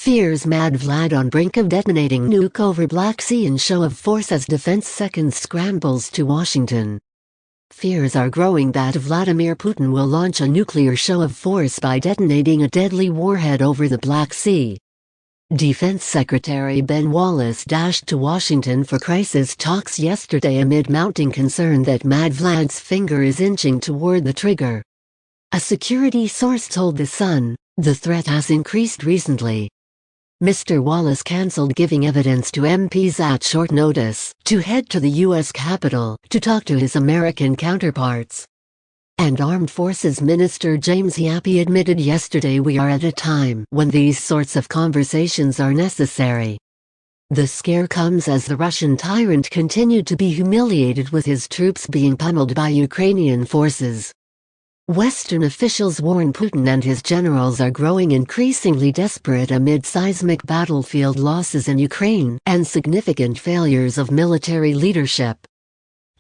Fears Mad Vlad on brink of detonating nuke over Black Sea in show of force as defense seconds scrambles to Washington. Fears are growing that Vladimir Putin will launch a nuclear show of force by detonating a deadly warhead over the Black Sea. Defense Secretary Ben Wallace dashed to Washington for crisis talks yesterday amid mounting concern that Mad Vlad's finger is inching toward the trigger. A security source told The Sun, the threat has increased recently. Mr. Wallace cancelled giving evidence to MPs at short notice to head to the U.S. Capitol to talk to his American counterparts. And Armed Forces Minister James Yappy admitted yesterday we are at a time when these sorts of conversations are necessary. The scare comes as the Russian tyrant continued to be humiliated with his troops being pummeled by Ukrainian forces. Western officials warn Putin and his generals are growing increasingly desperate amid seismic battlefield losses in Ukraine and significant failures of military leadership.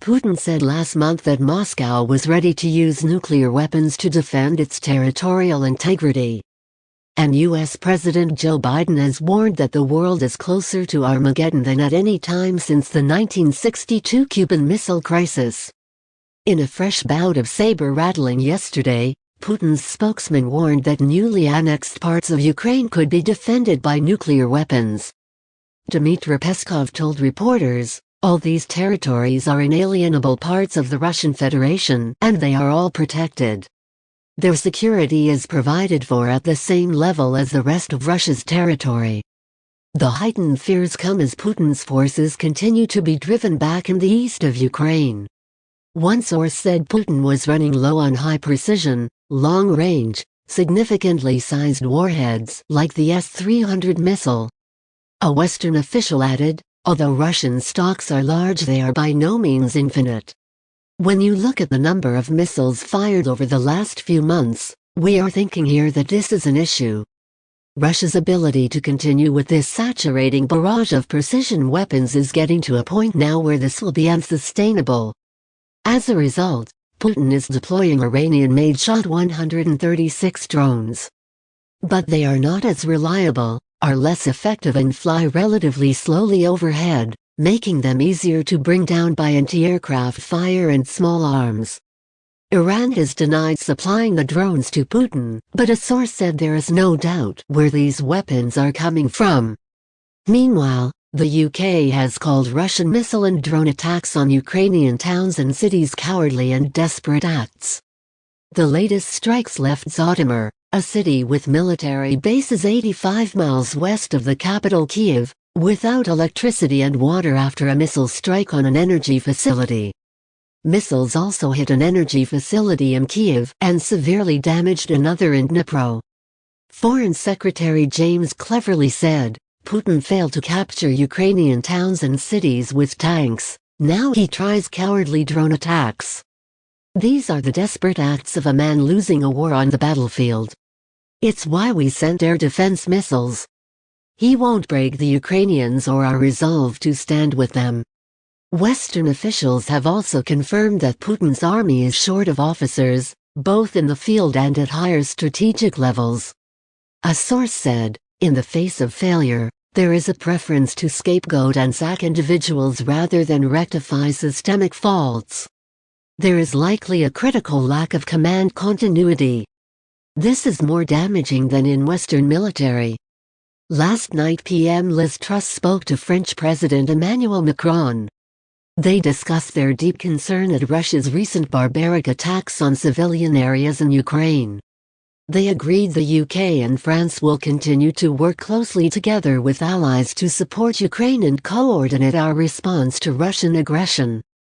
Putin said last month that Moscow was ready to use nuclear weapons to defend its territorial integrity. And U.S. President Joe Biden has warned that the world is closer to Armageddon than at any time since the 1962 Cuban Missile Crisis. In a fresh bout of saber-rattling yesterday, Putin's spokesman warned that newly annexed parts of Ukraine could be defended by nuclear weapons. Dmitry Peskov told reporters, "All these territories are inalienable parts of the Russian Federation, and they are all protected. Their security is provided for at the same level as the rest of Russia's territory." The heightened fears come as Putin's forces continue to be driven back in the east of Ukraine. One source said Putin was running low on high-precision, long-range, significantly sized warheads like the S-300 missile. A Western official added, "Although Russian stocks are large, they are by no means infinite. When you look at the number of missiles fired over the last few months, we are thinking here that this is an issue." Russia's ability to continue with this saturating barrage of precision weapons is getting to a point now where this will be unsustainable. As a result, Putin is deploying Iranian-made Shot 136 drones. But they are not as reliable, are less effective and fly relatively slowly overhead, making them easier to bring down by anti-aircraft fire and small arms. Iran has denied supplying the drones to Putin, but a source said there is no doubt where these weapons are coming from. Meanwhile, the UK has called Russian missile and drone attacks on Ukrainian towns and cities cowardly and desperate acts. The latest strikes left Zhytomyr, a city with military bases 85 miles west of the capital Kyiv, without electricity and water after a missile strike on an energy facility. Missiles also hit an energy facility in Kyiv and severely damaged another in Dnipro. Foreign Secretary James cleverly said, "Putin failed to capture Ukrainian towns and cities with tanks, now he tries cowardly drone attacks." These are the desperate acts of a man losing a war on the battlefield. It's why we sent air defense missiles. He won't break the Ukrainians or our resolve to stand with them. Western officials have also confirmed that Putin's army is short of officers, both in the field and at higher strategic levels. A source said, "In the face of failure, there is a preference to scapegoat and sack individuals rather than rectify systemic faults. There is likely a critical lack of command continuity. This is more damaging than in Western military." Last night PM Liz Truss spoke to French President Emmanuel Macron. They discussed their deep concern at Russia's recent barbaric attacks on civilian areas in Ukraine. They agreed the UK and France will continue to work closely together with allies to support Ukraine and coordinate our response to Russian aggression.